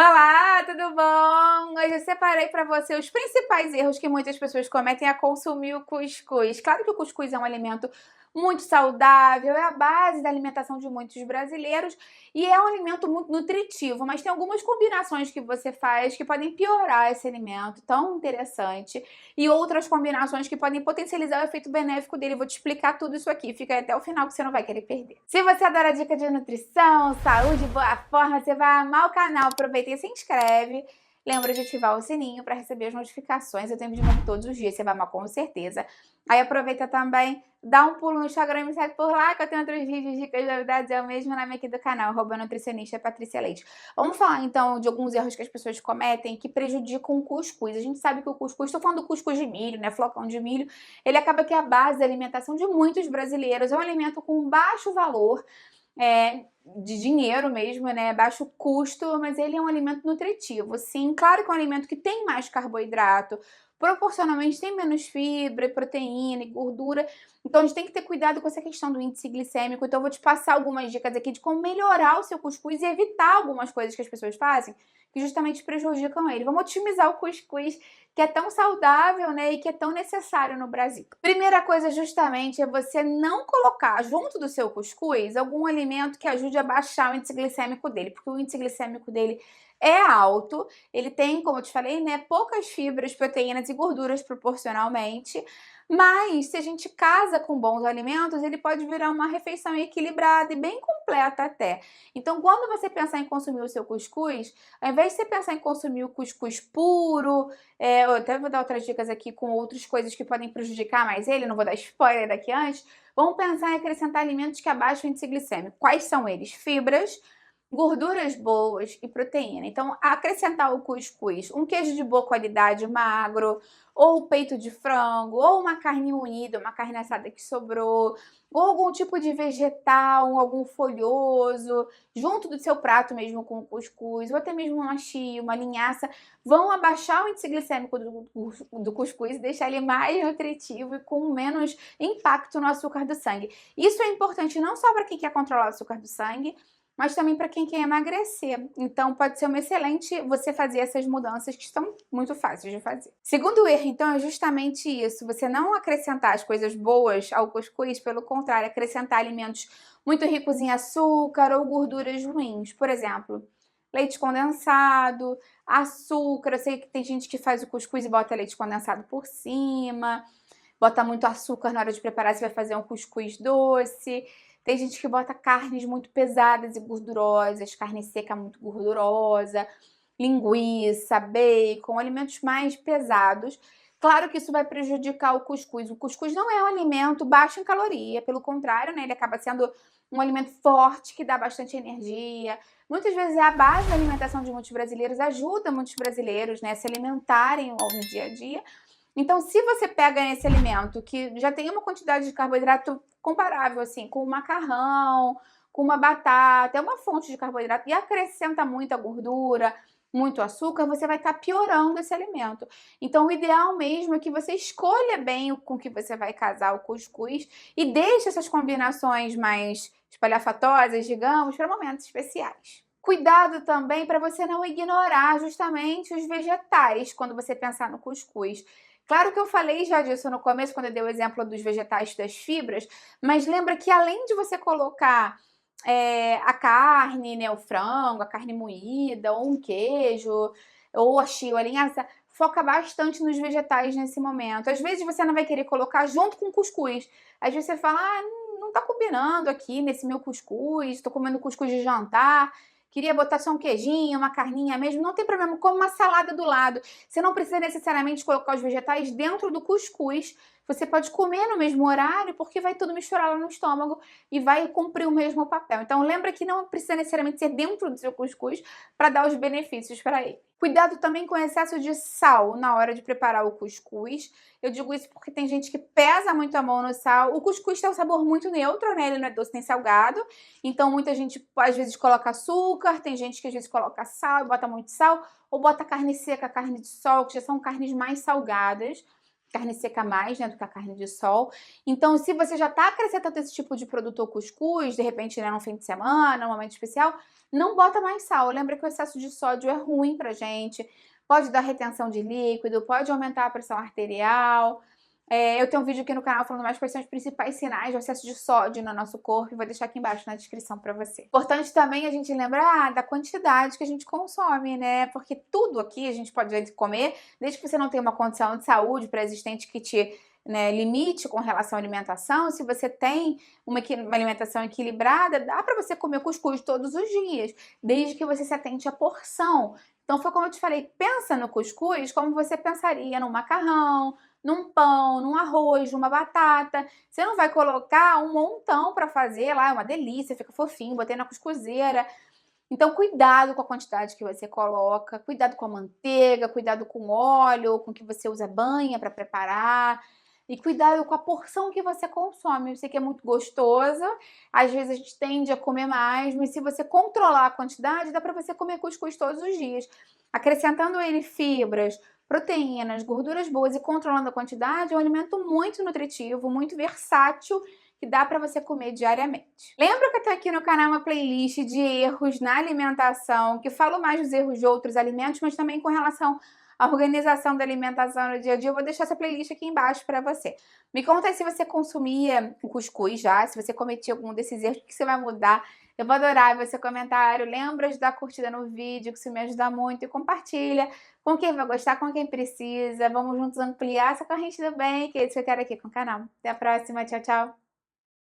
Olá, tudo bom? Hoje eu separei para você os principais erros que muitas pessoas cometem a consumir o cuscuz. Claro que o cuscuz é um alimento muito saudável, é a base da alimentação de muitos brasileiros e é um alimento muito nutritivo, mas tem algumas combinações que você faz que podem piorar esse alimento tão interessante e outras combinações que podem potencializar o efeito benéfico dele. Vou te explicar tudo isso aqui, fica aí até o final que você não vai querer perder. Se você adora dica de nutrição, saúde, boa forma, você vai amar o canal. Aproveita e se inscreve. Lembra de ativar o sininho para receber as notificações. Eu tenho vídeo novo todos os dias, você vai amar com certeza. Aí aproveita também, dá um pulo no Instagram e me segue por lá, que eu tenho outros vídeos, dicas, novidades. É o mesmo nome aqui do canal, @nutricionista Patrícia Leite. Vamos falar então de alguns erros que as pessoas cometem que prejudicam o cuscuz. A gente sabe que o cuscuz, estou falando do cuscuz de milho, né, flocão de milho, ele acaba que é a base da alimentação de muitos brasileiros. É um alimento com baixo valor, de dinheiro mesmo, né? Baixo custo, mas ele é um alimento nutritivo. Sim, claro que é um alimento que tem mais carboidrato, proporcionalmente tem menos fibra, proteína e gordura. Então a gente tem que ter cuidado com essa questão do índice glicêmico. Então eu vou te passar algumas dicas aqui de como melhorar o seu cuscuz e evitar algumas coisas que as pessoas fazem que justamente prejudicam ele. Vamos otimizar o cuscuz, que é tão saudável, né, e que é tão necessário no Brasil. Primeira coisa justamente é você não colocar junto do seu cuscuz algum alimento que ajude a baixar o índice glicêmico dele, porque o índice glicêmico dele é alto, ele tem, como eu te falei, né, poucas fibras, proteínas e gorduras proporcionalmente, mas se a gente casa com bons alimentos, ele pode virar uma refeição equilibrada e bem completa até. Então, quando você pensar em consumir o seu cuscuz, ao invés de você pensar em consumir o cuscuz puro, eu até vou dar outras dicas aqui com outras coisas que podem prejudicar mais ele, não vou dar spoiler daqui antes. Vamos pensar em acrescentar alimentos que abaixam o índice glicêmico. Quais são eles? Fibras, gorduras boas e proteína. Então, acrescentar o cuscuz, um queijo de boa qualidade, magro, ou peito de frango, ou uma carne moída, uma carne assada que sobrou, ou algum tipo de vegetal, algum folhoso, junto do seu prato mesmo com o cuscuz, ou até mesmo uma chia, uma linhaça, vão abaixar o índice glicêmico do cuscuz e deixar ele mais nutritivo e com menos impacto no açúcar do sangue. Isso é importante não só para quem quer controlar o açúcar do sangue, mas também para quem quer emagrecer. Então pode ser uma excelente você fazer essas mudanças que estão muito fáceis de fazer. Segundo erro, então, é justamente isso, você não acrescentar as coisas boas ao cuscuz, pelo contrário, acrescentar alimentos muito ricos em açúcar ou gorduras ruins. Por exemplo, leite condensado, açúcar. Eu sei que tem gente que faz o cuscuz e bota leite condensado por cima, bota muito açúcar na hora de preparar, você vai fazer um cuscuz doce. Tem gente que bota carnes muito pesadas e gordurosas, carne seca muito gordurosa, linguiça, bacon, alimentos mais pesados. Claro que isso vai prejudicar o cuscuz. O cuscuz não é um alimento baixo em caloria, pelo contrário, né? Ele acaba sendo um alimento forte, que dá bastante energia. Muitas vezes a base da alimentação de muitos brasileiros ajuda muitos brasileiros, né, a se alimentarem no dia a dia. Então, se você pega esse alimento que já tem uma quantidade de carboidrato comparável, assim, com o macarrão, com uma batata, é uma fonte de carboidrato, e acrescenta muita gordura, muito açúcar, você vai estar piorando esse alimento. Então, o ideal mesmo é que você escolha bem com que você vai casar o cuscuz e deixe essas combinações mais espalhafatosas, digamos, para momentos especiais. Cuidado também para você não ignorar justamente os vegetais quando você pensar no cuscuz. Claro que eu falei já disso no começo, quando eu dei o exemplo dos vegetais das fibras, mas lembra que além de você colocar a carne, né, o frango, a carne moída, ou um queijo, ou a chia, ou a linhaça, foca bastante nos vegetais nesse momento. Às vezes você não vai querer colocar junto com o cuscuz. Às vezes você fala, não tá combinando aqui nesse meu cuscuz, tô comendo cuscuz de jantar, queria botar só um queijinho, uma carninha mesmo, não tem problema, come uma salada do lado. Você não precisa necessariamente colocar os vegetais dentro do cuscuz. Você pode comer no mesmo horário, porque vai tudo misturar lá no estômago e vai cumprir o mesmo papel. Então lembra que não precisa necessariamente ser dentro do seu cuscuz para dar os benefícios para ele. Cuidado também com o excesso de sal na hora de preparar o cuscuz. Eu digo isso porque tem gente que pesa muito a mão no sal. O cuscuz tem um sabor muito neutro, né? Ele não é doce nem salgado. Então muita gente às vezes coloca açúcar, tem gente que às vezes coloca sal, bota muito sal, ou bota carne seca, carne de sol, que já são carnes mais salgadas. carne seca mais, né, do que a carne de sol. Então, se você já tá acrescentando esse tipo de produto ao cuscuz, de repente, né, num fim de semana, num momento especial, não bota mais sal. Lembra que o excesso de sódio é ruim pra gente, pode dar retenção de líquido, pode aumentar a pressão arterial. Eu tenho um vídeo aqui no canal falando mais quais são os principais sinais de excesso de sódio no nosso corpo, e vou deixar aqui embaixo na descrição pra você. Importante também a gente lembrar da quantidade que a gente consome, né? Porque tudo aqui a gente pode comer, desde que você não tenha uma condição de saúde pré-existente que te, né, limite com relação à alimentação. Se você tem uma alimentação equilibrada, dá pra você comer cuscuz todos os dias, desde que você se atente à porção. Então foi como eu te falei, pensa no cuscuz como você pensaria no macarrão, num pão, num arroz, numa batata. Você não vai colocar um montão para fazer lá, é uma delícia, fica fofinho, botei na cuscuzeira. Então, cuidado com a quantidade que você coloca, cuidado com a manteiga, cuidado com o óleo, com que você usa banha para preparar. E cuidado com a porção que você consome. Eu sei que é muito gostoso, às vezes a gente tende a comer mais, mas se você controlar a quantidade, dá para você comer cuscuz todos os dias. Acrescentando ele fibras, proteínas, gorduras boas e controlando a quantidade, é um alimento muito nutritivo, muito versátil, que dá para você comer diariamente. Lembra que eu tenho aqui no canal uma playlist de erros na alimentação, que falo mais dos erros de outros alimentos, mas também com relação à organização da alimentação no dia a dia. Eu vou deixar essa playlist aqui embaixo para você. Me conta aí se você consumia o cuscuz já, se você cometia algum desses erros, o que você vai mudar. Eu vou adorar ver seu comentário. Lembra de dar curtida no vídeo, que isso me ajuda muito. E compartilha com quem vai gostar, com quem precisa. Vamos juntos ampliar essa corrente do bem, que é isso que eu quero aqui com o canal. Até a próxima. Tchau, tchau.